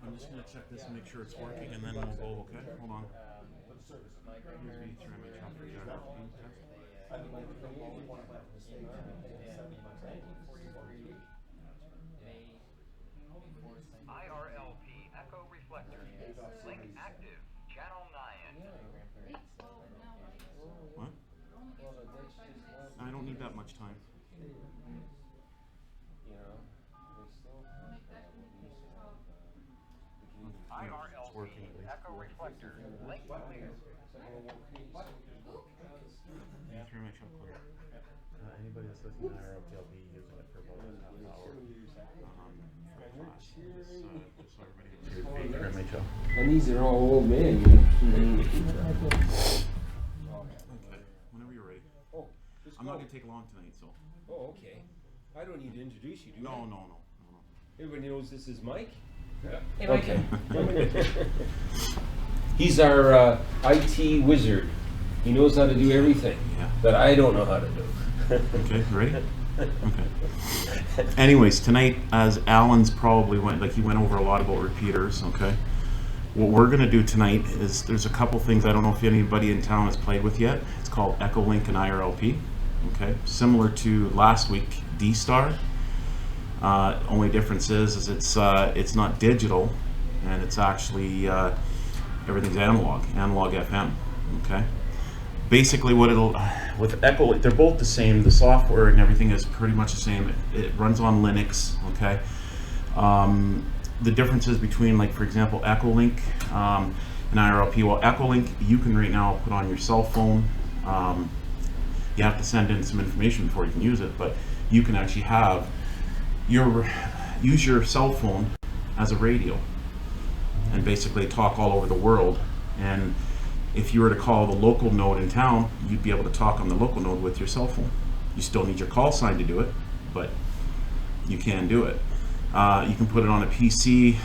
I'm just going to check this and make sure it's working, and then we'll go, okay? Hold on. IRLP Echo Reflector. Link active. Channel 9. What? I don't need that much time. IRLP Echo Reflector. Link clear. Anybody that's listening to IRLP will be using it for about a half hour. Just so everybody gets And these are all old men, you know. Okay, whenever you're ready. Oh, I'm not going to take long tonight, so. Oh, okay. I don't need to introduce you, do I? No. Everybody knows this is Mike? Yeah. Hey, Mike. Okay. He's our IT wizard. He knows how to do everything that I don't know how to do. Okay, ready? Okay. Anyways, tonight, as Alan's probably he went over a lot about repeaters, okay? What we're going to do tonight is there's a couple things I don't know if anybody in town has played with yet. It's called Echolink and IRLP, okay? Similar to last week, D-Star. Only difference is it's not digital, and it's actually everything's analog FM, okay? Basically with Echolink, they're both the same. The software and everything is pretty much the same. It runs on Linux, okay? The differences between, like, for example, Echolink and IRLP. Well, Echolink, you can right now put on your cell phone. You have to send in some information before you can use it, but you can actually use your cell phone as a radio and basically talk all over the world. And if you were to call the local node in town, you'd be able to talk on the local node with your cell phone. You still need your call sign to do it, but you can do it. You can put it on a PC,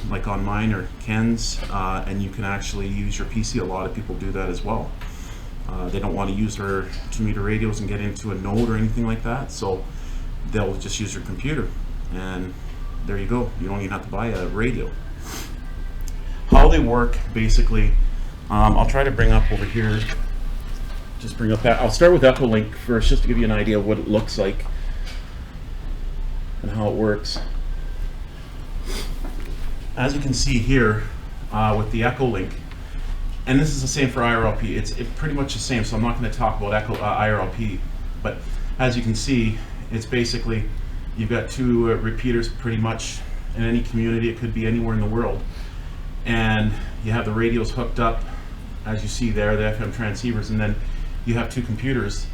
like on mine or Ken's, and you can actually use your PC. A lot of people do that as well. They don't want to use their 2-meter radios and get into a node or anything like that, so they'll just use their computer, and there you go. You don't even have to buy a radio. How they work, basically, I'll try to bring up over here. Just bring up that. I'll start with Echolink first, just to give you an idea of what it looks like and how it works. As you can see here with the Echolink, and this is the same for IRLP. It's pretty much the same, so I'm not going to talk about IRLP, but as you can see, it's basically you've got two repeaters pretty much in any community. It could be anywhere in the world, and you have the radios hooked up, as you see there, the FM transceivers, and then you have two computers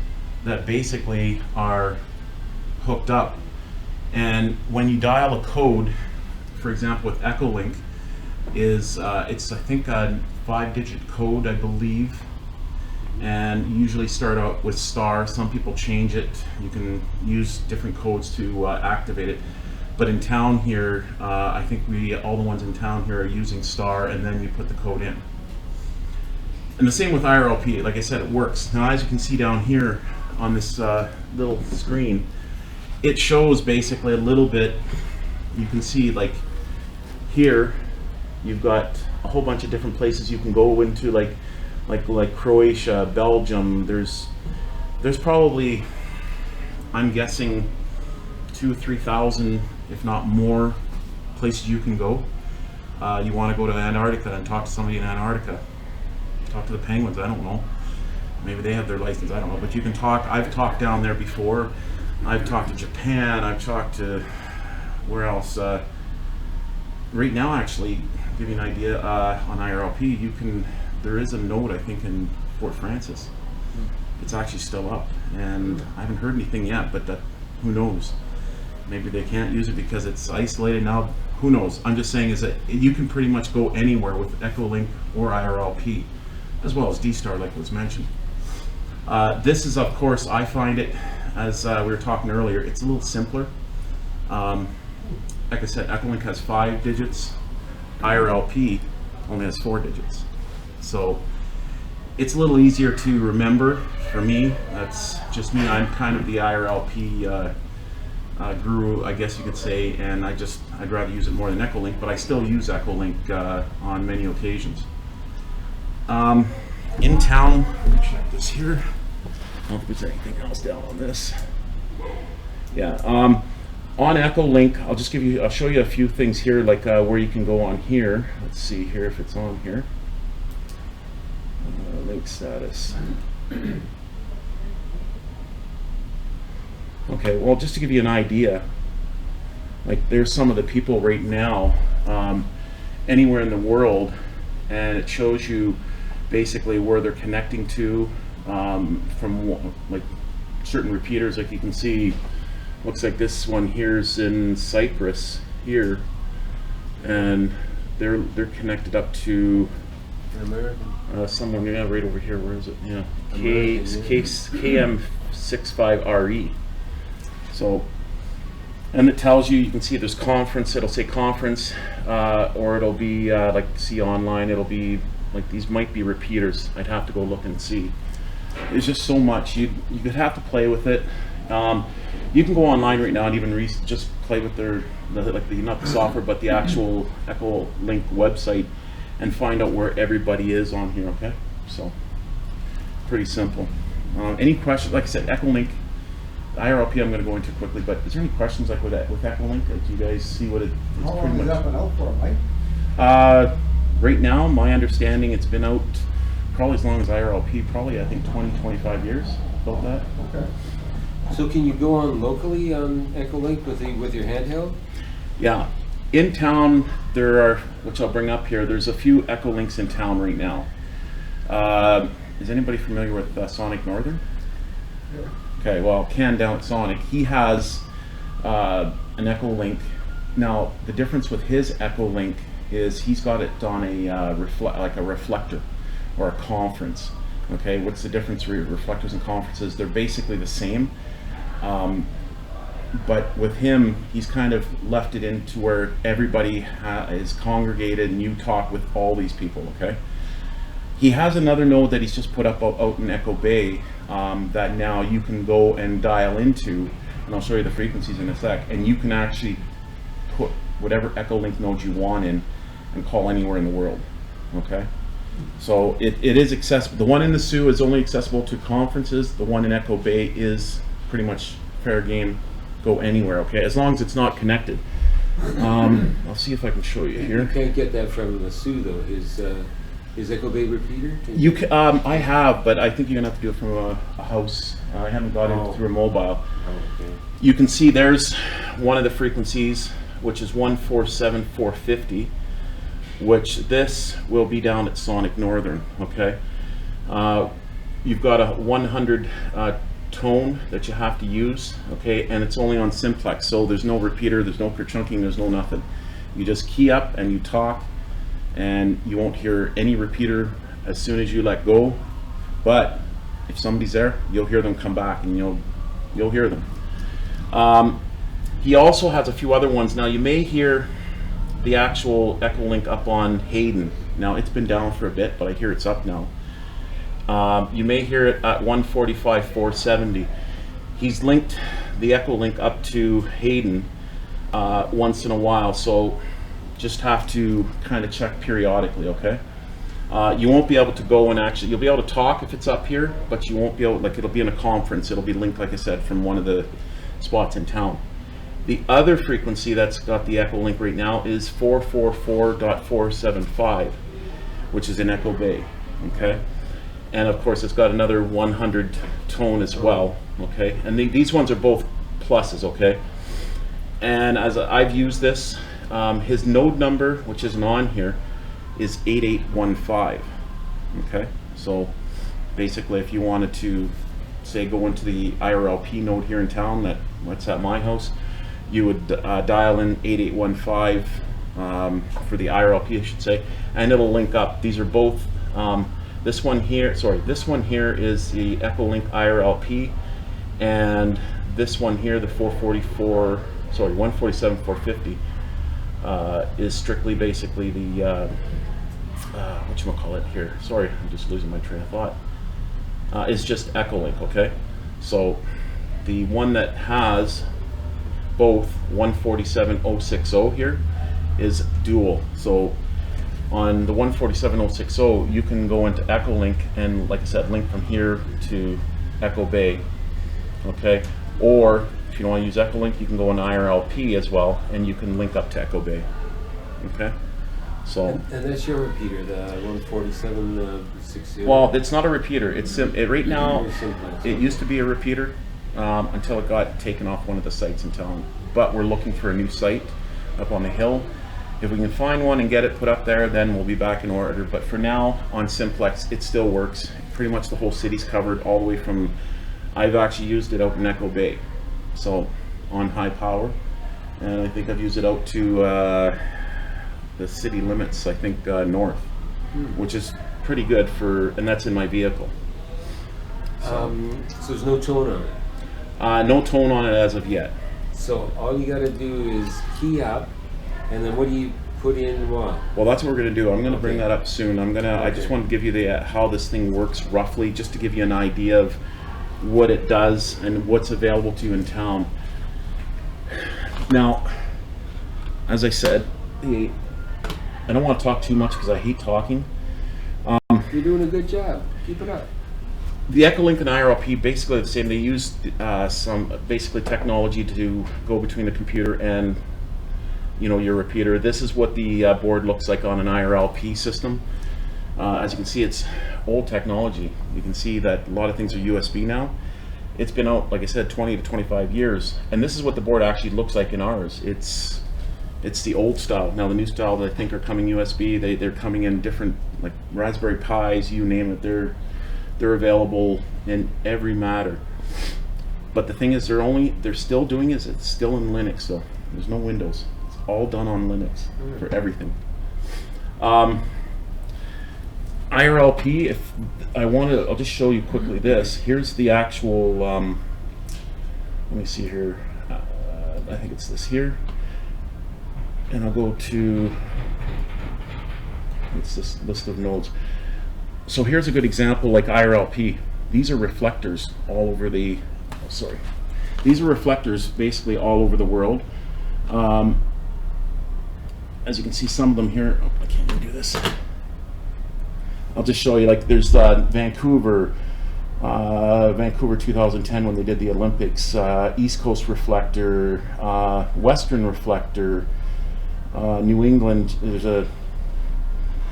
that basically are hooked up. And when you dial a code, for example with Echolink, it's I think a 5-digit code, I believe, and you usually start out with star. Some people change it. You can use different codes to activate it. But in town here, I think all the ones in town here are using star, and then you put the code in. And the same with IRLP. Like I said, it works. Now, as you can see down here on this little screen, it shows basically a little bit. You can see, like here, you've got a whole bunch of different places you can go into, like Croatia, Belgium. There's probably, I'm guessing, 2,000 or 3,000, if not more, places you can go. You want to go to Antarctica and talk to somebody in Antarctica. Talk to the penguins, I don't know. Maybe they have their license, I don't know. But you can talk. I've talked down there before. I've talked to Japan. I've talked to, where else? Right now, actually, to give you an idea, on IRLP, there is a node, I think, in Fort Francis. It's actually still up, and I haven't heard anything yet, but who knows? Maybe they can't use it because it's isolated now. Who knows? I'm just saying is that you can pretty much go anywhere with Echolink or IRLP, as well as D-Star, like was mentioned. This is, of course, I find it, as we were talking earlier, it's a little simpler. Like I said, Echolink has 5 digits. IRLP only has 4 digits. So it's a little easier to remember for me. That's just me. I'm kind of the IRLP guru, I guess you could say, and I'd rather use it more than Echolink, but I still use Echolink on many occasions. In town, let me check this here. I don't think there's anything else down on this. Yeah, on Echolink, I'll show you a few things here, like where you can go on here. Let's see here if it's on here. Link status. Okay, well, just to give you an idea, like there's some of the people right now anywhere in the world, and it shows you basically where they're connecting to from like certain repeaters. Like you can see, looks like this one here is in Cyprus here, and they're connected up to someone, yeah, right over here. Where is it? Yeah, KM65RE. So, and it tells you, you can see there's conference, it'll say conference, or it'll be like see online, it'll be like these might be repeaters. I'd have to go look and see. There's just so much. You could have to play with it. You can go online right now and even just play with not the software, but the actual Echolink website, and find out where everybody is on here. Okay, so pretty simple. Any questions? Like I said, Echolink, IRLP I'm going to go into quickly, but is there any questions like with Echolink? Like, do you guys see what it's How pretty long much? has that been out for, Mike? Right now, my understanding, it's been out probably as long as IRLP, probably I think 20-25 years, about that. Okay. So can you go on locally on Echolink with your handheld? Yeah, in town there are, which I'll bring up here, there's a few Echolinks in town right now. Is anybody familiar with Sonic Northern? Yeah. Okay, well, Ken down at Sonic, he has an Echolink. Now, the difference with his Echolink is he's got it on a reflector or a conference. Okay, what's the difference between reflectors and conferences? They're basically the same, but with him, he's kind of left it into where everybody is congregated and you talk with all these people. Okay. He has another node that he's just put up out in Echo Bay that now you can go and dial into, and I'll show you the frequencies in a sec, and you can actually put whatever Echolink node you want in and call anywhere in the world. Okay, so it is accessible. The one in the Sioux is only accessible to conferences. The one in Echo Bay is pretty much fair game, go anywhere. Okay, as long as it's not connected. I'll see if I can show you here. You can't get that from the Sioux though. Is Echo Bay repeater? You can, I have, but I think you're gonna have to do it from a house. I haven't got it through a mobile. Oh, okay. You can see there's one of the frequencies, which is 147,450, which this will be down at Sonic Northern. Okay, you've got a 100 tone that you have to use. Okay, and it's only on simplex, so there's no repeater, there's no per-chunking, there's no nothing. You just key up and you talk, and you won't hear any repeater as soon as you let go. But if somebody's there, you'll hear them come back, and you'll hear them. He also has a few other ones. Now you may hear the actual Echolink up on Hayden. Now it's been down for a bit, but I hear it's up now. You may hear it at 145,470. He's linked the Echolink up to Hayden once in a while, so just have to kind of check periodically. Okay, you won't be able to go and actually, you'll be able to talk if it's up here, but you won't be able, like, it'll be in a conference, it'll be linked, like I said, from one of the spots in town. The other frequency that's got the Echolink right now is 444.475, which is in Echo Bay. Okay, and of course it's got another 100 tone as well. Okay, and these ones are both pluses. Okay, and as I've used this, his node number, which isn't on here, is 8815. Okay, so basically if you wanted to, say, go into the IRLP node here in town that's at my house, you would dial in 8815 for the IRLP, I should say, and it'll link up. These are both, this one here is the Echolink IRLP, and this one here, the 147,450, is strictly basically the whatchamacallit here, sorry, I'm just losing my train of thought, is just Echolink, okay? So the one that has both 147060 here is dual. So on the 147060, you can go into Echolink and, like I said, link from here to Echo Bay, okay? Or if you don't want to use Echolink, you can go into IRLP as well, and you can link up to Echo Bay, okay? So, And that's your repeater, the 14760. well, it's not a repeater. It's right now. Very simplex. It used to be a repeater until it got taken off one of the sites in town. But we're looking for a new site up on the hill. If we can find one and get it put up there, then we'll be back in order. But for now, on Simplex, it still works. Pretty much the whole city's covered all the way from. I've actually used it out in Echo Bay, so on high power, and I think I've used it out to the city limits. I think north, which is pretty good for, and that's in my vehicle. So there's no tone on it. No tone on it as of yet. So all you got to do is key up, and then what do you put in what? Well, that's what we're gonna do. I'm gonna bring Okay. that up soon. I just Okay. want to give you the how this thing works roughly, just to give you an idea of what it does and what's available to you in town. Now, as I said, I don't want to talk too much because I hate talking. You're doing a good job. Keep it up. The Echolink and IRLP basically the same. They use some basically technology to go between the computer and your repeater. This is what the board looks like on an IRLP system. As you can see, it's old technology. You can see that a lot of things are USB now. It's been out, like I said, 20 to 25 years, and this is what the board actually looks like in ours. It's the old style. Now the new style that I think are coming USB. They're coming in different, like Raspberry Pis, you name it. They're available in every matter. But the thing is, they're still doing is it's still in Linux. So there's no Windows. It's all done on Linux for everything. IRLP, if I want to, I'll just show you quickly this. Here's the actual, let me see here, I think it's this here. And I'll go to, it's this list of nodes. So here's a good example like IRLP. These are reflectors all over the, these are reflectors basically all over the world. As you can see some of them here, I can't even do this. I'll just show you, like there's Vancouver 2010 when they did the Olympics, East Coast reflector, Western reflector, New England, there's a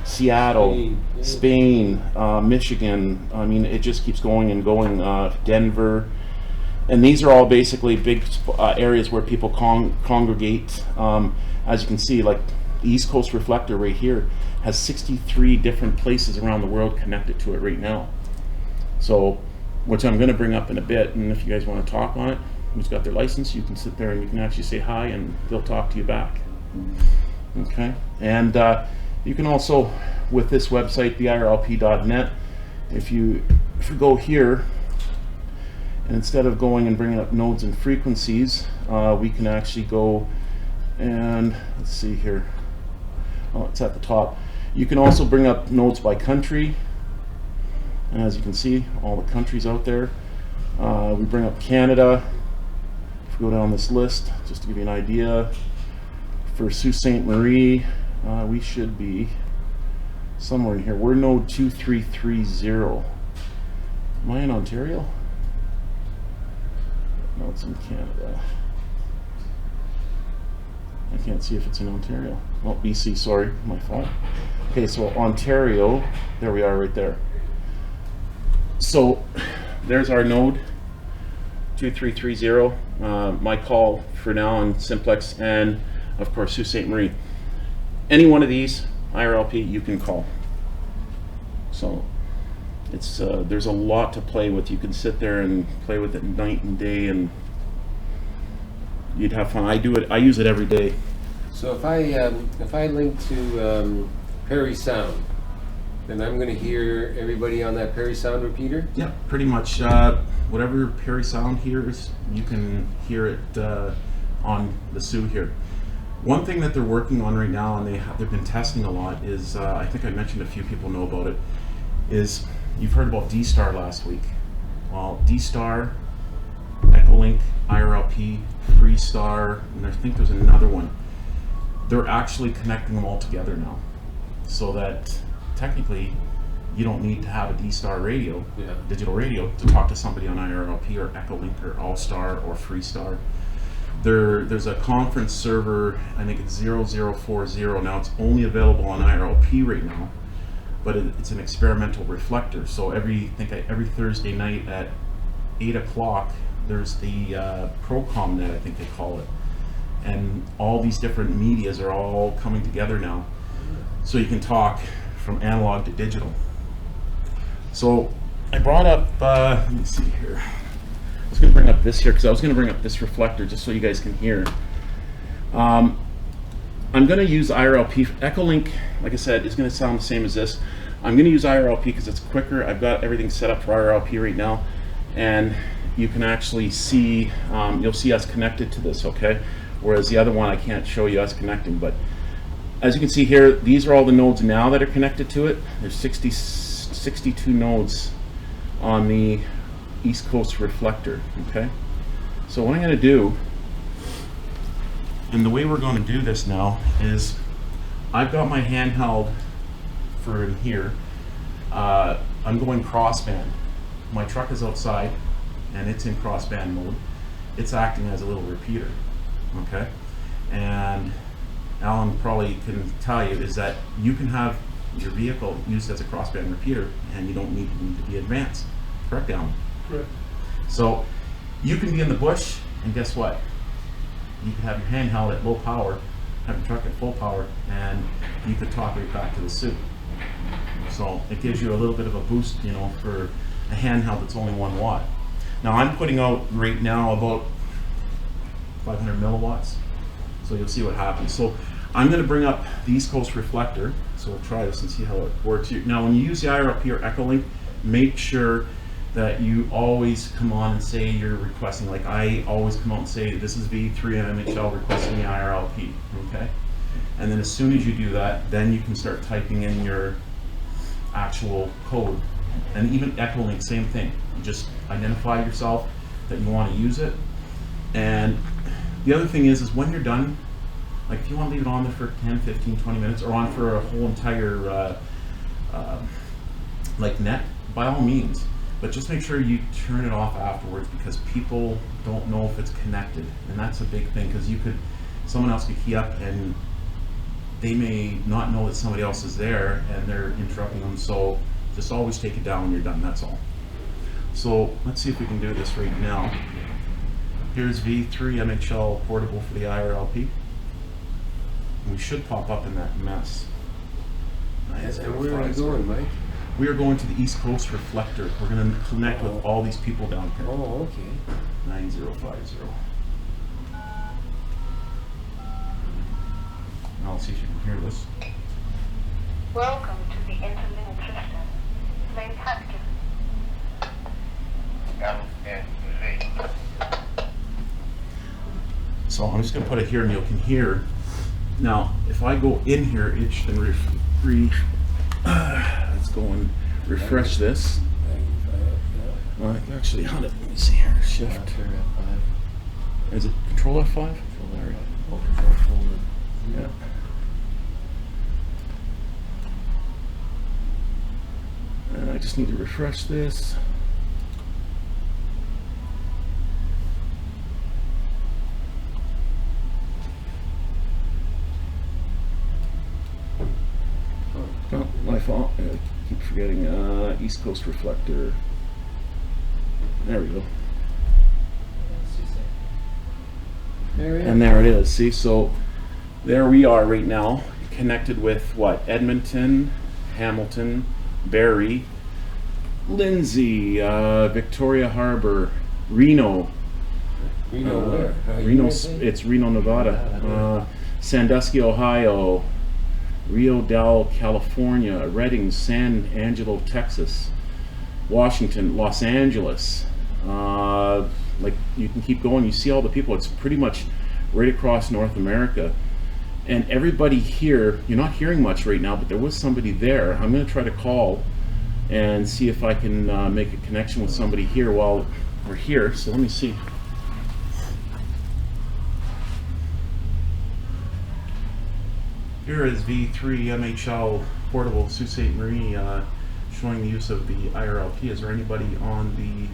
Seattle, Spain, Michigan, I mean it just keeps going and going, Denver, and these are all basically big areas where people congregate. As you can see, like the East Coast reflector right here has 63 different places around the world connected to it right now. So, which I'm going to bring up in a bit, and if you guys want to talk on it, who's got their license, you can sit there and you can actually say hi and they'll talk to you back. Okay, and you can also, with this website, theirlp.net, if you go here, and instead of going and bringing up nodes and frequencies, we can actually go and, let's see here, oh, it's at the top. You can also bring up nodes by country, and as you can see, all the countries out there. We bring up Canada. If we go down this list, just to give you an idea, for Sault Ste. Marie, we should be somewhere in here. We're node 2330. Am I in Ontario? No, it's in Canada. I can't see if it's in Ontario. Well, BC, sorry, my fault. Okay, so Ontario, there we are right there. So there's our node 2330. My call for now on Simplex, and of course Sault Ste. Marie. Any one of these IRLP you can call. So it's there's a lot to play with. You can sit there and play with it night and day, and you'd have fun. I do it. I use it every day. So if I link to Perry Sound, then I'm going to hear everybody on that Perry Sound repeater? Yeah, pretty much. Whatever Perry Sound hears, you can hear it on the Sioux here. One thing that they're working on right now, and they've been testing a lot, is I think I mentioned a few people know about it. Is you've heard about D-Star last week? Well, D-Star, Echolink, IRLP, Freestar, and I think there's another one. They're actually connecting them all together now, so that technically you don't need to have a D-Star radio, digital radio, to talk to somebody on IRLP or Echolink or All-Star or Freestar. There's a conference server, I think it's 0040. Now it's only available on IRLP right now, but it's an experimental reflector. So every Thursday night at 8 o'clock, there's the Procom net, I think they call it. And all these different medias are all coming together now. So you can talk from analog to digital. So I brought up, let me see here. I was going to bring up this here because I was going to bring up this reflector just so you guys can hear. I'm going to use IRLP. Echolink, like I said, is going to sound the same as this. I'm going to use IRLP because it's quicker. I've got everything set up for IRLP right now, and you can actually see, you'll see us connected to this, okay? Whereas the other one, I can't show you us connecting, but as you can see here, these are all the nodes now that are connected to it. There's 62 nodes on the East Coast reflector, okay? So what I'm going to do, and the way we're going to do this now, is I've got my handheld for in here. I'm going crossband. My truck is outside and it's in crossband mode. It's acting as a little repeater, okay? And Alan probably can tell you is that you can have your vehicle used as a crossband repeater and you don't need to be advanced. Correct, Alan? Correct. So you can be in the bush, and guess what? You can have your handheld at low power, have your truck at full power, and you could talk right back to the suit. So it gives you a little bit of a boost, you know, for a handheld that's only 1 watt. Now I'm putting out right now about 500 milliwatts, so you'll see what happens. So I'm going to bring up the East Coast reflector, so we'll try this and see how it works. Now when you use the IRLP or Echolink, make sure that you always come on and say you're requesting, like I always come out and say this is V3 MHL requesting the IRLP, okay? And then as soon as you do that, then you can start typing in your actual code. And even Echolink, same thing. You just identify yourself that you want to use it. And the other thing is when you're done, like if you want to leave it on there for 10, 15, 20 minutes or on for a whole entire like net, by all means. But just make sure you turn it off afterwards because people don't know if it's connected. And that's a big thing because someone else could key up and they may not know that somebody else is there and they're interrupting them. So just always take it down when you're done, that's all. So let's see if we can do this right now. Here's V3 MHL portable for the IRLP. We should pop up in that mess. And where are you going, Mike? We are going to the East Coast reflector. We're going to connect with all these people down here. Oh, okay. 9050. Now let's see if you can hear this. Welcome to the interlinked system. Link active. So I'm just going to put it here and you can hear. Now, if I go in here, it should let's go and refresh this. Well, actually, on it. Let me see here. Shift. Is it Control F5? Yeah. And I just need to refresh this. Oh, my fault. I keep forgetting. East Coast reflector. There we go. And there it is. See, so there we are right now, connected with what? Edmonton, Hamilton, Barrie, Lindsay, Victoria Harbor, Reno. Reno where? Reno, it's Reno, Nevada. Sandusky, Ohio. Rio Del, California, Redding, San Angelo, Texas, Washington, Los Angeles. Like you can keep going. You see all the people. It's pretty much right across North America. And everybody here, you're not hearing much right now, but there was somebody there. I'm going to try to call and see if I can make a connection with somebody here while we're here. So let me see. Here is V3 MHL portable Sault Ste. Marie showing the use of the IRLP. Is there anybody on the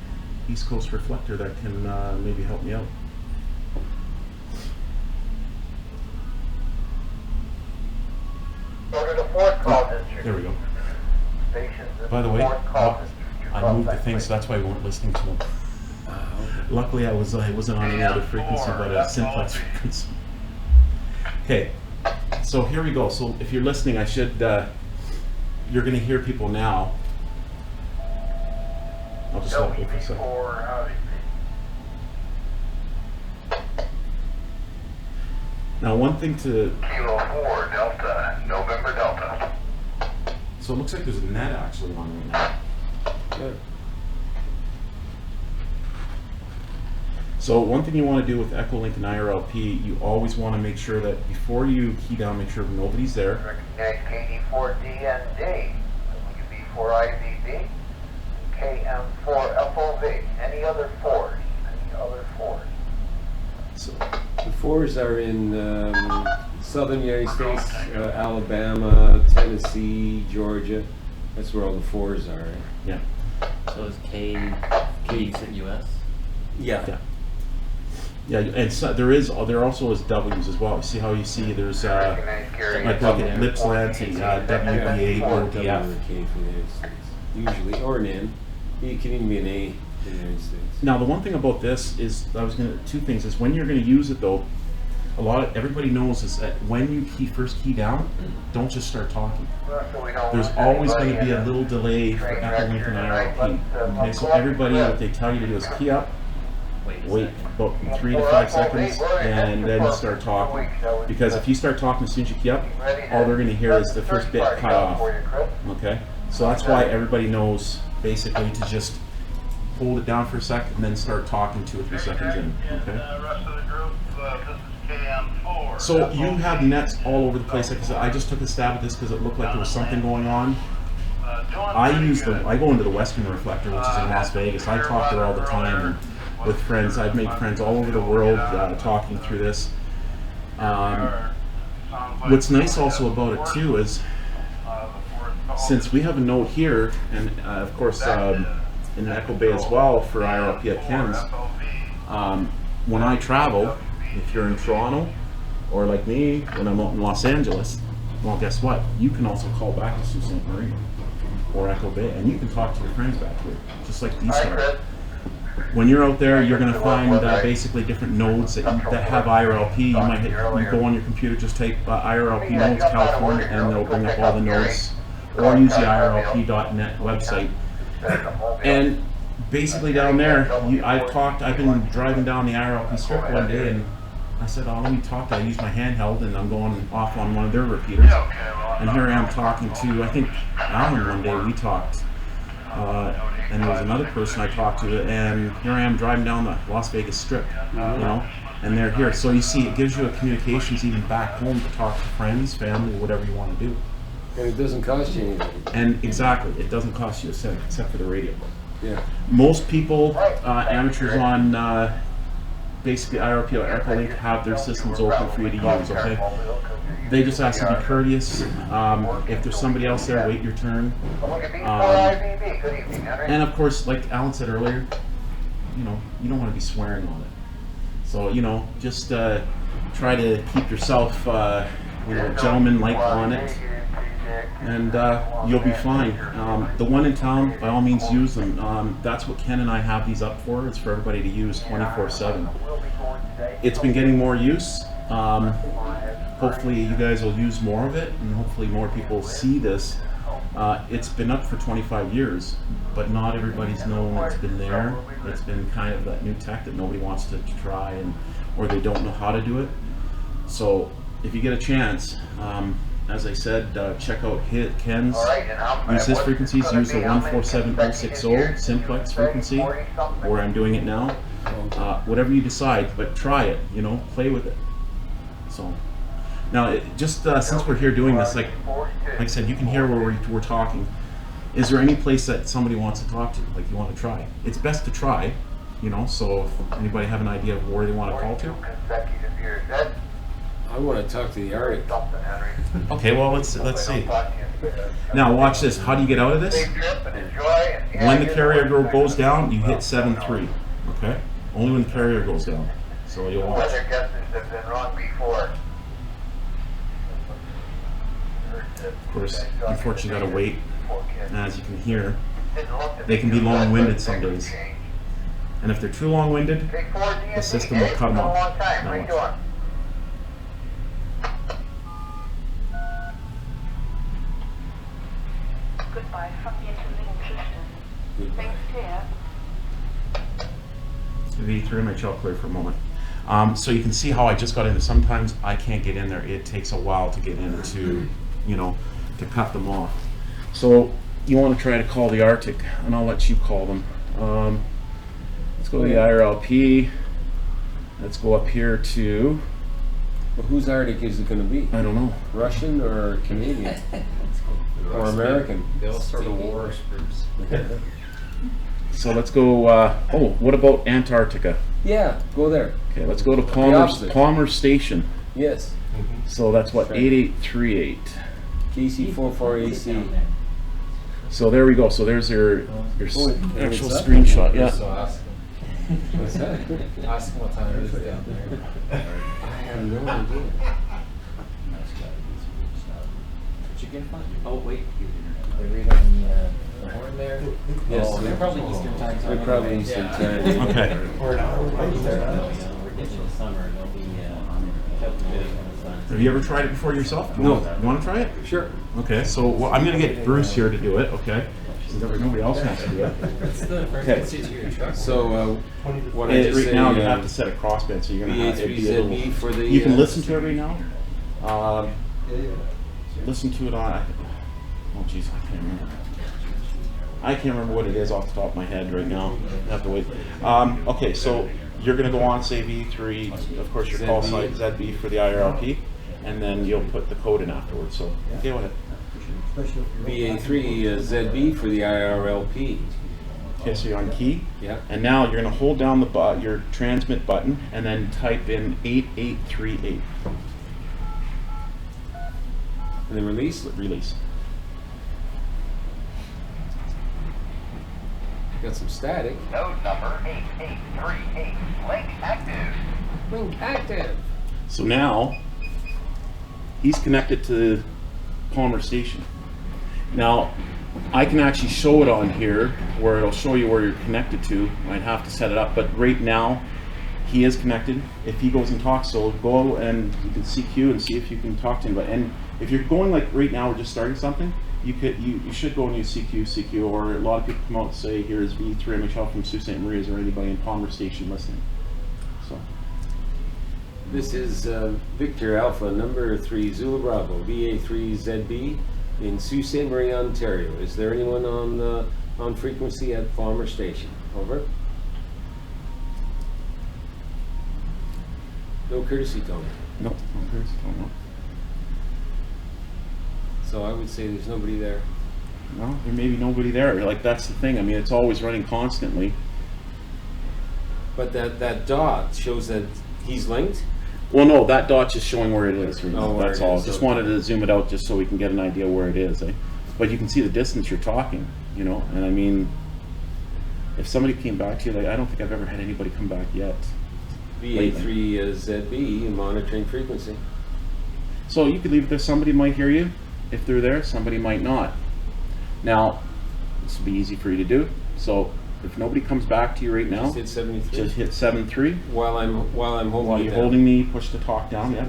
East Coast reflector that can maybe help me out? Go to the fourth call district. There we go. Stations in By the way, fourth call district. Your I call moved the back, thing, please. so that's why we weren't listening to them. Luckily, I wasn't on any other frequency but a simplex frequency. Okay, so here we go. So if you're listening, I should. You're going to hear people now. I'll just let go for a second. LPV4, howdy. Now, one thing to. Kilo 4, Delta, November Delta. So it looks like there's a net actually on right now. Yeah. So one thing you want to do with Echolink and IRLP, you always want to make sure that before you key down, make sure nobody's there. Recognize KD4DND, WB4IVB, KM4FOV. Any other fours? Any other fours? So, The fours are in southern United States, Alabama, Tennessee, Georgia. That's where all the fours are. Right? yeah. So is K US? Yeah. Yeah, and so there also is W's as well. You see how you see there's Recognize carrier like look at Lipsland, WBA or W DF. and a K for the United States. Usually, or an N. It can even be an A in the United States. Now the one thing about this is two things is when you're gonna use it though, everybody knows is that when you first key down, don't just start talking. There's always going to be a little delay for Echolink and IRLP. Okay, so everybody, what they tell you to do is key up, wait about 3 to 5 seconds, and then start talking. Because if you start talking as soon as you key up, all they're going to hear is the first bit cut off. Okay, so that's why everybody knows basically to just hold it down for a second and then start talking 2 or 3 seconds in. Okay. Rest of the group, this is KM4. So you have nets all over the place. Like I said, I just took a stab at this because it looked like there was something going on. I go into the Western Reflector, which is in Las Vegas. I talk there all the time with friends. I've made friends all over the world talking through this. What's nice also about it too is since we have a note here, and of course in Echo Bay as well for IRLP at Ken's, when I travel, if you're in Toronto, or like me, when I'm out in Los Angeles, well, guess what? You can also call back to Sault Ste. Marie or Echo Bay, and you can talk to your friends back here, just like these are. When you're out there, you're going to find basically different nodes that have IRLP. You might you go on your computer, just type IRLP nodes California, and they'll bring up all the nodes, or use the IRLP.net website. And basically down there, I've been driving down the IRLP strip one day, and I said, oh, let me talk. I use my handheld, and I'm going off on one of their repeaters. And here I am talking to, I think, Alan one day. We talked, and there was another person I talked to, and here I am driving down the Las Vegas Strip, you know, and they're here. So you see, it gives you a communications even back home to talk to friends, family, whatever you want to do. And it doesn't cost you anything. And exactly, it doesn't cost you a cent except for the radio. Yeah. Most people, amateurs on basically IRLP or Echolink, have their systems open for you to use, okay? They just ask to be courteous. If there's somebody else there, wait your turn. And of course, like Alan said earlier, you know, you don't want to be swearing on it. So, you know, just try to keep yourself, you know, gentleman-like on it, and you'll be fine. The one in town, by all means, use them. That's what Ken and I have these up for. It's for everybody to use 24/7. It's been getting more use. Hopefully you guys will use more of it, and hopefully more people see this. It's been up for 25 years, but not everybody's known it's been there. It's been kind of that new tech that nobody wants to try, or they don't know how to do it. So if you get a chance, as I said, check out Ken's. Use his frequencies. Use the 147060 simplex frequency, where I'm doing it now. Whatever you decide, but try it. You know, play with it. So Now, since we're here doing this, like I said, you can hear where we're talking. Is there any place that somebody wants to talk to, like you want to try? It's best to try, so if anybody have an idea of where they want to call to? consecutive years. That's I want to talk to the Arctic. something, Henry. Okay, well, let's see. Talk to you. Now, watch this. How do you get out of this? Safe trip and enjoy. And When the carrier goes down, you hit 7-3, okay? Only when the carrier goes down. So you'll watch. Weather guesses have been wrong before. Of course, unfortunately, you gotta wait. And as you can hear, they can be long-winded some days. And if they're too long-winded, the system will cut them off. Now watch. Goodbye from the intermittent system. Things clear. V3, my chill clear for a moment. So you can see how I just got into. Sometimes I can't get in there. It takes a while to get into, to cut them off. So you want to try to call the Arctic, and I'll let you call them. Let's go to the IRLP. Let's go up here to, Well, whose Arctic is it going to be? I don't know. Russian or Canadian? Or American? They all sort of war groups. So let's go, what about Antarctica? Yeah, go there. Okay, let's go to opposite. Palmer Station. Yes. So that's what, 8838. KC44AC. So there we go. So there's your Oh, actual it's up? screenshot. Yeah. So ask them. What's that? Ask them what time it is down there. I have no idea. Did you get fun? Oh, wait. They read on the horn there? Yes. Oh, they're probably Eastern time. They're probably Eastern time. Okay. We're getting to the summer. They'll be kept a bit when it's done. Have you ever tried it before yourself? No. You want to try it? Sure. Okay. So I'm going to get Bruce here to do it. Okay. Since nobody else wants to do it. That's the frequency to your truck. So, what I Right just say, now you have to set a crossband, so you're going to have to be a BA3ZB little. for the. You can listen to it right now. Listen to it on. Oh jeez, I can't remember. I can't remember what it is off the top of my head right now. I have to wait. Okay, so you're going to go on, say V3, of course your call ZB. site ZB for the IRLP, and then you'll put the code in afterwards. So go ahead. BA3ZB for the IRLP. Okay, so you're on key. Yeah. And now you're going to hold down your transmit button and then type in 8838. And then release. Release. Got some static. Node number 8838. Link active. Link active. So now he's connected to Palmer Station. Now I can actually show it on here where it'll show you where you're connected to. I'd have to set it up, but right now he is connected. If he goes and talks, so go and you can CQ and see if you can talk to him. And if you're going like right now, we're just starting something, you should go and use CQ, or a lot of people come out and say, here's V3 MHL from Sault Ste. Marie, is there anybody in Palmer Station listening? So This is Victor Alpha number 3 Zulu Bravo VA3ZB in Sault Ste. Marie, Ontario. Is there anyone on frequency at Palmer Station? Over. No courtesy tone. no, no. So I would say there's nobody there. No, there may be nobody there. Like that's the thing. I mean, it's always running constantly. But that dot shows that he's linked. Well, no, that dot's just showing where it is. Right now. Oh, where That's it all. is, Just okay. wanted to zoom it out just so we can get an idea where it is. Eh? But you can see the distance you're talking, And I mean, if somebody came back to you, like I don't think I've ever had anybody come back yet. VA3ZB monitoring frequency. So you could leave it there. Somebody might hear you if they're there. Somebody might not. Now, this will be easy for you to do. So if nobody comes back to you right now, Just hit 73. just hit 7-3. While I'm holding While it you're down. holding me, push the talk down. Yeah.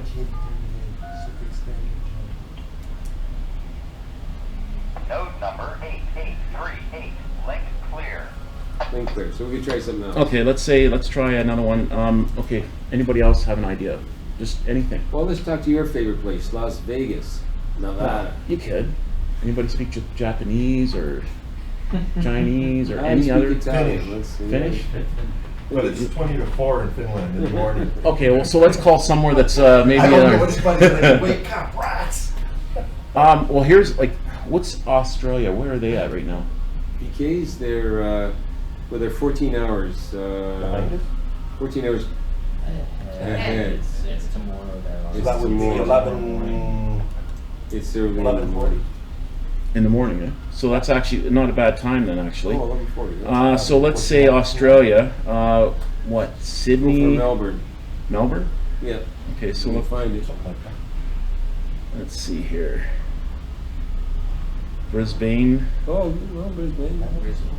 Node number 8838. Link clear. Link clear. So we can try something else. Okay, let's try another one. Okay, anybody else have an idea? Just anything. Well, let's talk to your favorite place, Las Vegas, Nevada. You could. Anybody speak Japanese or Chinese or I any speak other? Italian. Let's see. Finnish? But it's 20 to 4 in Finland in the morning. Okay, well, so let's call somewhere that's maybe. I don't know, it's funny, like, wake up, rats! Well, here's like, what's Australia? Where are they at right now? PKs, they're 14 hours. Behind it? 14 hours ahead. It's tomorrow there. So It's that would be tomorrow. 11... It's early in the 11:40. morning. In the morning, yeah. So that's actually not a bad time then, actually. Oh, 11:40. So let's say Australia. What? Go for Sydney, Melbourne. Melbourne. Yeah, Okay, so so we'll find it. let's see here. Brisbane. Oh, well, Brisbane.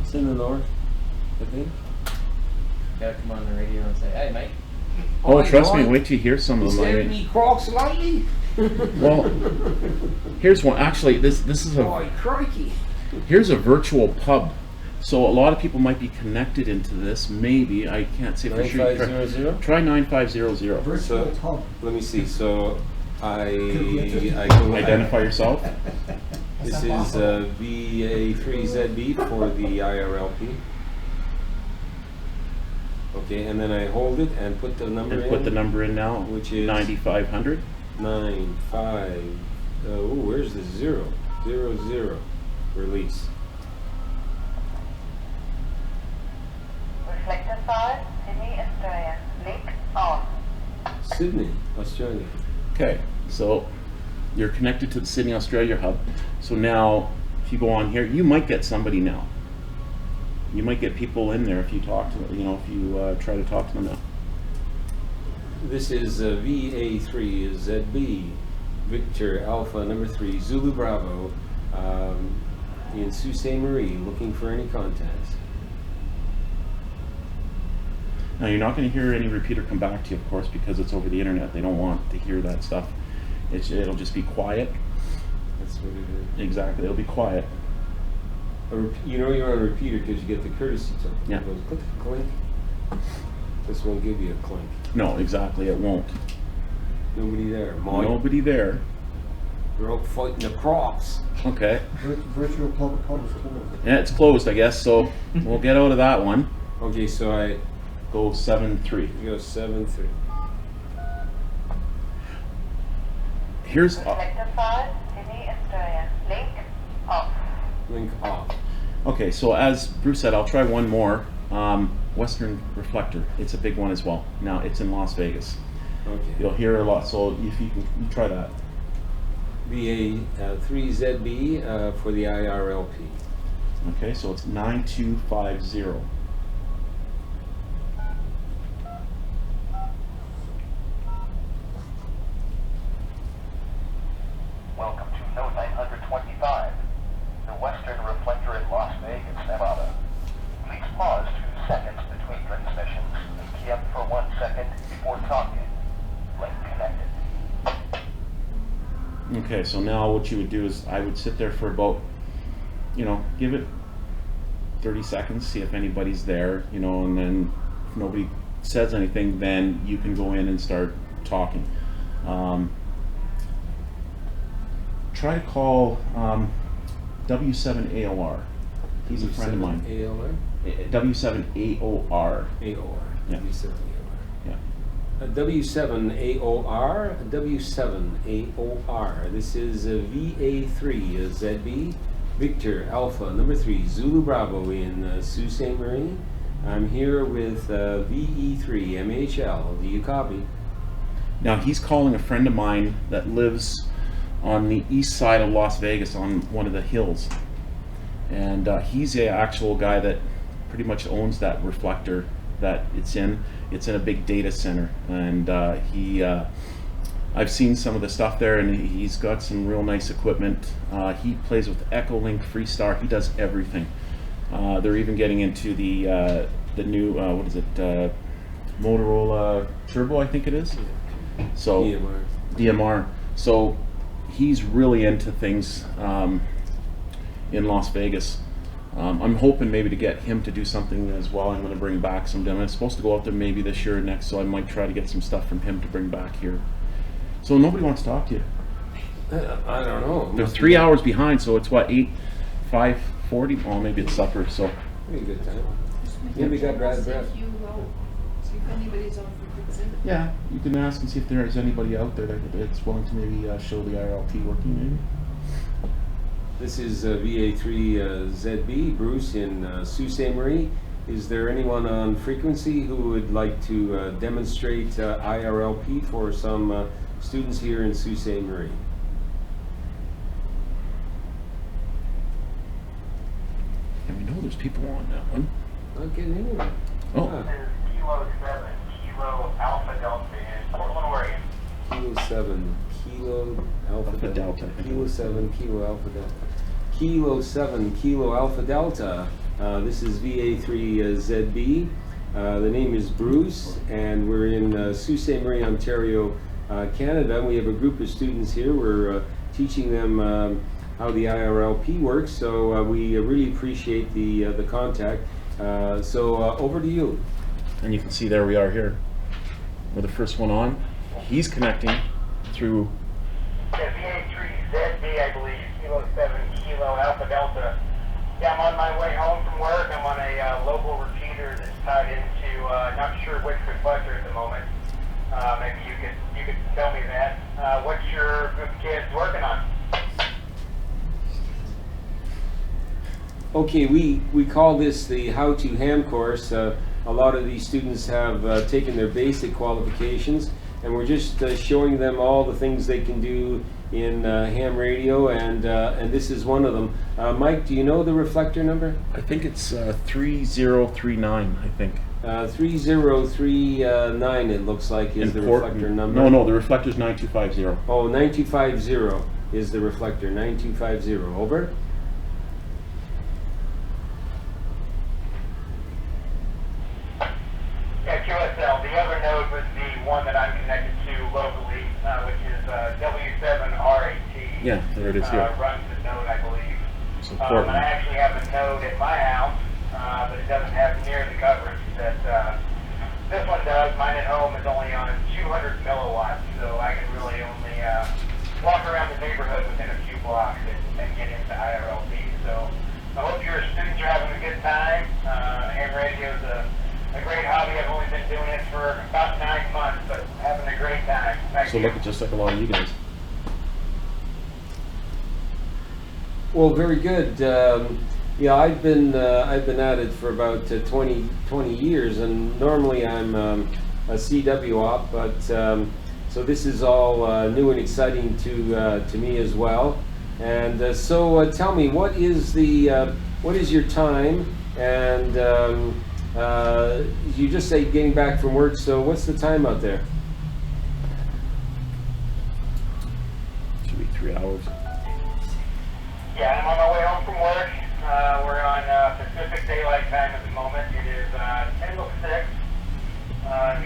It's in the north, I think. Gotta come on the radio and say, hey, mate. Oh, Hi, trust me. Lloyd. Wait till you hear some of Is them. I there mean, any crocs lately? well, here's one. Actually, this is a Oh, crikey. here's a virtual pub. So a lot of people might be connected into this. Maybe I can't say for sure. 9500? Try 9500. Virtual So- pub. Let me see. So I go Identify yourself. This is VA3ZB for the IRLP. Okay, and then I hold it and put the number And in. put the number in now. Which is 9500. 95. Oh, where's the 0? 00. Release. Reflector 5, Sydney, Australia. Link on. Sydney, Australia. Okay, so you're connected to the Sydney, Australia hub. So now, if you go on here, you might get somebody now. You might get people in there if you talk to them, if you try to talk to them now. This is VA3ZB, Victor Alpha number 3, Zulu Bravo, in Sault Ste. Marie, looking for any contacts. Now you're not going to hear any repeater come back to you, of course, because it's over the internet. They don't want to hear that stuff. It'll just be quiet. That's what it is. Exactly, it'll be quiet. You're on a repeater because you get the courtesy tone. Yeah. It goes click, clink. This won't give you a clink. No, exactly, it won't. Nobody there. Mike, Nobody there. they're out fighting the crocs. Okay. Virtual pub is closed. Yeah, it's closed, I guess. So we'll get out of that one. Okay, so I Go 7-3. go 7-3. Here's Reflector 5, Sydney, Australia. Link off. Link off. okay. So as Bruce said, I'll try one more. Western Reflector. It's a big one as well. Now it's in Las Vegas. Okay. You'll hear a lot. So if you try that. VA3ZB for the IRLP. Okay, so it's 9250. Welcome to Note 925, the Western Reflector in Las Vegas, Nevada. Please pause 2 seconds between transmissions and key up for 1 second before talking. Link connected. Okay, so now what you would do is I would sit there for about, give it 30 seconds, see if anybody's there, and then if nobody says anything, then you can go in and start talking. Try to call W7AOR. He's a friend of mine. AOR? W7AOR. AOR. Yeah. W7AOR. Yeah. W7AOR, W7AOR. This is VA3 ZB, Victor Alpha number 3, Zulu Bravo in Sault Ste. Marie. I'm here with VE3 MHL. Do you copy? Now he's calling a friend of mine that lives on the east side of Las Vegas on one of the hills. And he's the actual guy that pretty much owns that reflector that it's in. It's in a big data center, and I've seen some of the stuff there, and he's got some real nice equipment. He plays with Echolink, Freestar. He does everything. They're even getting into the new what is it? Motorola Turbo, I think it is. So DMR. So he's really into things in Las Vegas. I'm hoping maybe to get him to do something as well. I'm going to bring back some demos. I'm supposed to go out there maybe this year or next, so I might try to get some stuff from him to bring back here. So nobody wants to talk to you. I don't know. They're 3 hours behind, so it's what, 5:40? Oh, maybe it's supper. So Pretty good time. Yeah, we got bad breath. If you Yeah, you can ask and see if there is anybody out there that's willing to maybe show the IRLP working maybe. This is VA3ZB, Bruce in Sault Ste. Marie. Is there anyone on frequency who would like to demonstrate IRLP for some students here in Sault Ste. Marie? And we know there's people on that one. Not getting anywhere. Oh. Ah, This is Kilo 7, Kilo Alpha Delta in Portland, Oregon. Kilo 7, Kilo Alpha Alpha Delta. Delta, I think it Kilo was. 7, Kilo Alpha Delta. Kilo 7, Kilo Alpha Delta. This is VA3ZB. The name is Bruce, and we're in Sault Ste. Marie, Ontario, Canada. We have a group of students here. We're teaching them how the IRLP works, so we really appreciate the contact. So over to you. And you can see there we are here. We're the first one on. He's connecting through. Yeah, VA3ZB, I believe, Kilo 7, Kilo Alpha Delta. Yeah, I'm on my way home from work. I'm on a local repeater that's tied into, not sure which reflector at the moment. Maybe you could tell me that. What's your group of kids working on? Okay, we call this the How to Ham course. A lot of these students have taken their basic qualifications, and we're just showing them all the things they can do in ham radio, and this is one of them. Mike, do you know the reflector number? I think it's 3039. I think. 3039 it looks like is the reflector number. No, the reflector's 9250. Oh, 9250 is the reflector. 9250. Over. Yeah, QSL. The other node was the one that I'm connected to locally, which is W7RAT. Yeah, there it is here. Runs the node, I believe. So And I Portland. actually have a node at my house, but it doesn't have near the coverage that this one does. Mine at home is only on 200 milliwatts, so I can really only walk around the neighborhood within a few blocks and get into IRLP. So I hope your students are having a good time. Ham radio is a great hobby. I've only been doing it for about 9 months, but having a great time. Thank So you. look at just like a lot of you guys. Well, very good. Yeah, I've been at it for about 20 years, and normally I'm a CW op, but so this is all new and exciting to me as well. And so tell me, what is your time? And you just say getting back from work. So what's the time out there? Should be 3 hours. Yeah, I'm on my way home from work. We're on Pacific Daylight Time at the moment. It is 10 till 6.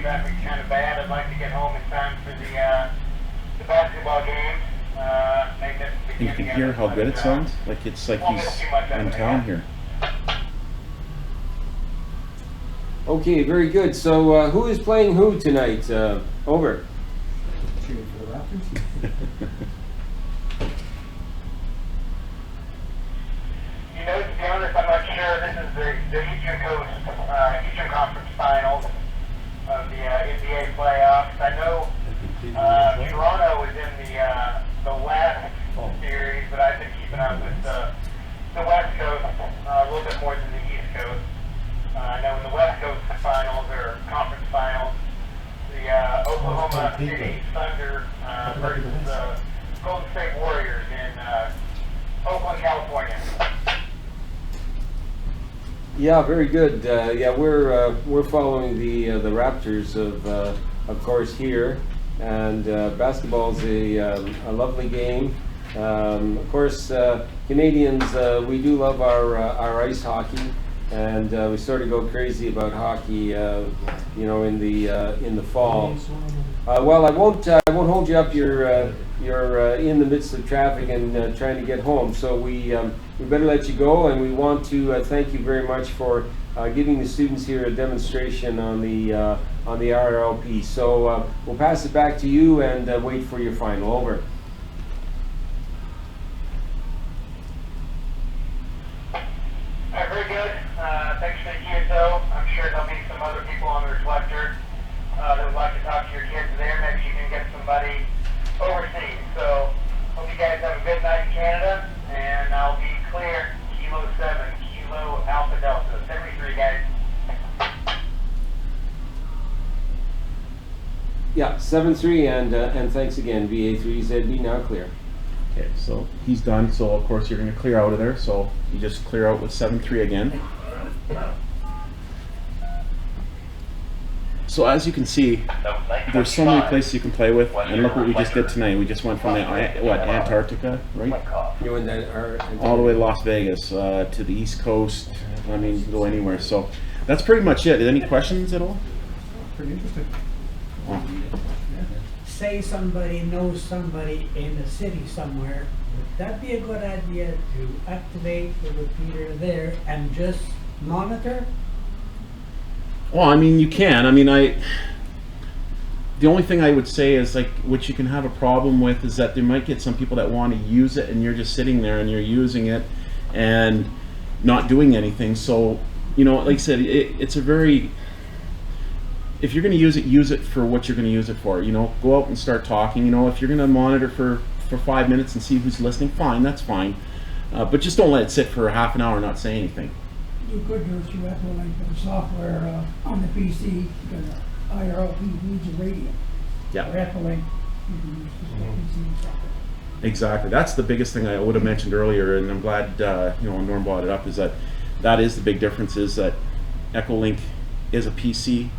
Traffic's kind of bad. I'd like to get home in time for the basketball game. And you can hear how good it sounds. Like it's like he's in town here. Okay, very good. So who is playing who tonight? Over. Cheering for the Raptors. You know, to be honest, I'm not sure. This is the Eastern Coast, Eastern Conference Finals of the NBA playoffs. I know Toronto was in the last series, but I've been keeping up with the West Coast a little bit more than the East Coast. I know in the West Coast finals or conference finals, the Oklahoma City Thunder versus the Golden State Warriors in Oakland, California. Yeah, very good. Yeah, we're following the Raptors of course here, and basketball's a lovely game. Of course, Canadians we do love our ice hockey, and we sort of go crazy about hockey, you know, in the fall. Well, I won't hold you up. You're in the midst of traffic and trying to get home, so we better let you go. And we want to thank you very much for giving the students here a demonstration on the RLP. So we'll pass it back to you and wait for your final. Over. Very good. Thanks for the QSO. I'm sure there'll be some other people on the reflector that would like to Yeah, 7-3, and thanks again, VA3ZB, now clear. Okay, so he's done. So of course you're going to clear out of there. So you just clear out with 7-3 again. So as you can see, there's so many places you can play with, and look what we just did tonight. We just went from the Antarctica, right, You and that are all the way to Las Vegas, to the East Coast. I mean, you can go anywhere. So that's pretty much it. Any questions at all? Pretty interesting. Say somebody knows somebody in the city somewhere, would that be a good idea to activate the repeater there and just monitor? Well, I mean, you can. I mean, the only thing I would say is, like, what you can have a problem with is that there might get some people that want to use it, and you're just sitting there and you're using it and not doing anything. So, you know, like I said, it's a very, if you're going to use it for what you're going to use it for. You know, go out and start talking. You know, if you're going to monitor for 5 minutes and see who's listening, fine, that's fine. But just don't let it sit for half an hour and not say anything. You could go through Echolink software on the PC, because IRLP needs a radio. Yeah. Or Echolink, you can use the PC software. Exactly. That's the biggest thing I would have mentioned earlier, and I'm glad you know, Norm brought it up. Is that is the big difference, is that Echolink is a PC,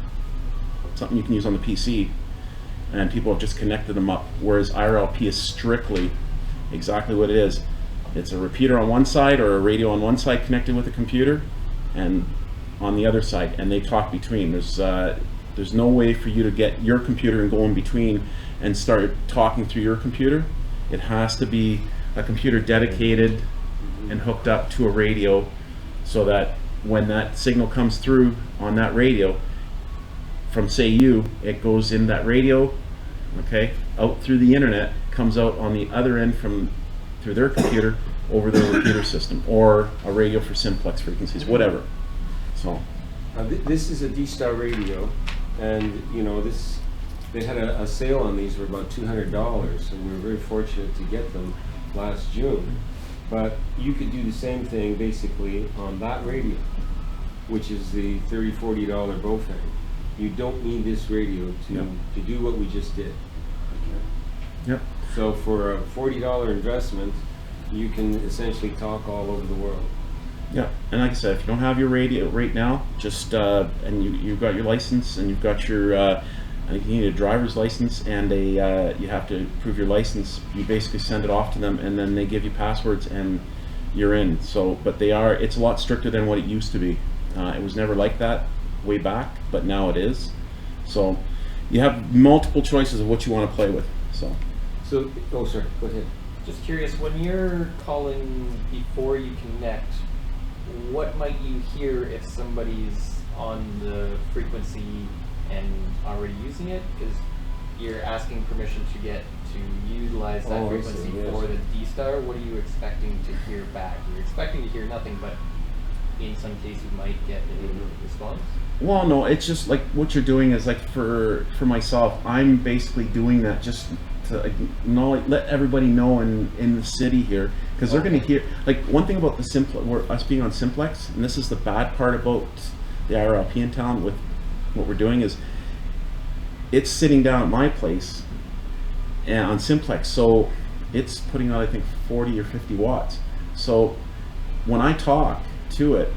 something you can use on the PC, and people have just connected them up. Whereas IRLP is strictly exactly what it is. It's a repeater on one side or a radio on one side connected with a computer, and on the other side, and they talk between. There's no way for you to get your computer and go in between and start talking through your computer. It has to be a computer dedicated and hooked up to a radio, so that when that signal comes through on that radio from, say, you, it goes in that radio, okay, out through the internet, comes out on the other end through their computer over their repeater system, or a radio for simplex frequencies, whatever. So this is a D-Star radio, and you know, they had a sale on these for about $200, and we were very fortunate to get them last June. But you could do the same thing basically on that radio, which is the $30-40 Bofang. You don't need this radio to do what we just did. Okay? yep. So for a $40 investment, you can essentially talk all over the world. Yeah, and like I said, if you don't have your radio right now, just and you've got your license, and you've got your I think you need a driver's license, and you have to prove your license. You basically send it off to them, and then they give you passwords, and you're in. So, but it's a lot stricter than what it used to be. It was never like that way back, but now it is. So you have multiple choices of what you want to play with. So Oh, sir, go ahead. Just curious, when you're calling before you connect, what might you hear if somebody's on the frequency and already using it? Because you're asking permission to get to utilize that frequency for the D-Star. What are you expecting to hear back? You're expecting to hear nothing, but in some case you might get a response? Well, no, it's just like what you're doing is, like, for myself, I'm basically doing that just to, like, let everybody know in the city here, because they're going to hear, like, one thing about us being on Simplex, and this is the bad part about the IRLP in town with what we're doing, is it's sitting down at my place and on Simplex, so it's putting out, I think, 40 or 50 watts. So when I talk to it,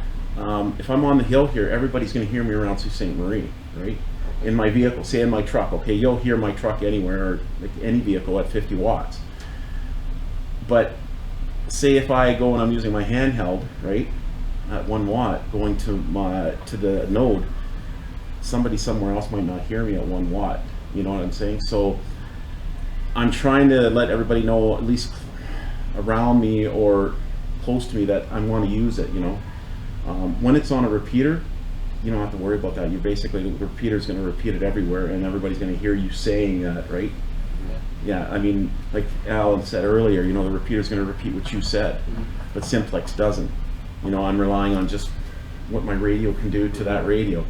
if I'm on the hill here, everybody's going to hear me around Sault Ste. Marie, right? In my vehicle, say in my truck, okay, you'll hear my truck anywhere, or like any vehicle at 50 watts. But say if I go and I'm using my handheld, right, at 1 watt, going to the node, somebody somewhere else might not hear me at 1 watt. You know what I'm saying? So I'm trying to let everybody know, at least around me or close to me, that I want to use it, you know. When it's on a repeater, you don't have to worry about that. You basically, the repeater's going to repeat it everywhere, and everybody's going to hear you saying that, right? Yeah, I mean, like Alan said earlier, you know, the repeater's going to repeat what you said, but Simplex doesn't. You know, I'm relying on just what my radio can do to that radio.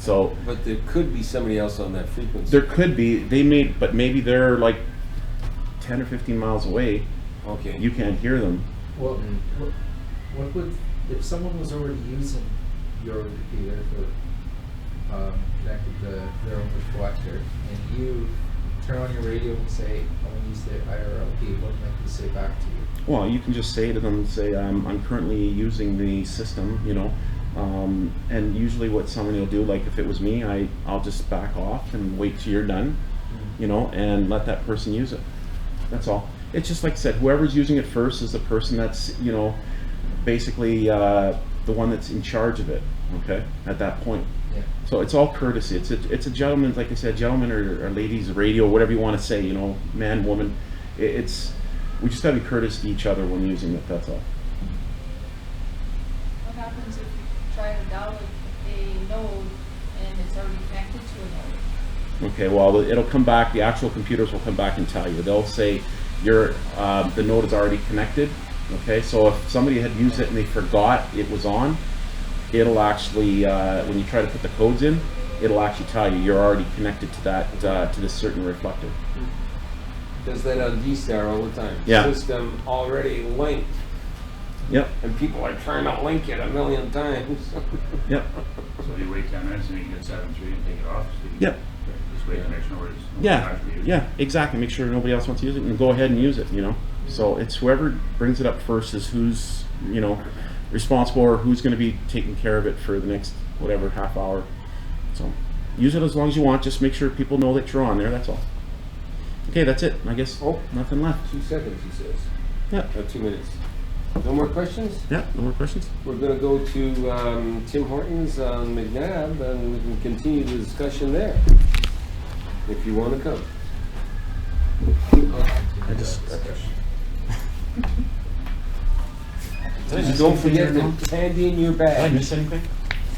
So, but there could be somebody else on that frequency. There could be. But maybe they're like 10 or 15 miles away. Okay. You can't hear them. Well, what would, if someone was already using your repeater for connected to their own reflector, and you turn on your radio and say, I want to use the IRLP, what might they say back to you? Well, you can just say to them, say, I'm currently using the system, you know, and usually what somebody will do, like if it was me, I'll just back off and wait till you're done, you know, and let that person use it. That's all. It's just like I said, whoever's using it first is the person that's, you know, basically the one that's in charge of it, okay, at that point. Yeah. So it's all courtesy. It's a gentleman, like I said, gentleman or ladies radio, whatever you want to say, you know, man, woman. We just got to be courteous to each other when using it, that's all. What happens if you try to download a node and it's already connected to a node? Okay, well, it'll come back, the actual computers will come back and tell you. They'll say the node is already connected, okay? So if somebody had used it and they forgot it was on, it'll actually, when you try to put the codes in, it'll actually tell you you're already connected to that, to this certain reflector. Does that on D-Star all the time. Yeah. System already linked, Yep, and people are trying to link it a million times. yep, So you wait 10 minutes and you can get 7.3 and take it off. So you yep. Just wait to make sure it's Yeah, yeah, exactly. Make sure nobody else wants to use it and go ahead and use it, you know. So it's whoever brings it up first is who's, you know, responsible or who's going to be taking care of it for the next, whatever, half hour. So use it as long as you want. Just make sure people know that you're on there, that's all. Okay, that's it. I guess nothing left. 2 seconds, he says. Yeah. 2 minutes. No more questions? Yeah, no more questions? We're going to go to Tim Hortons on McNabb, and we can continue the discussion there, if you want to come. I just... Don't forget the candy in your Did I bag. miss anything?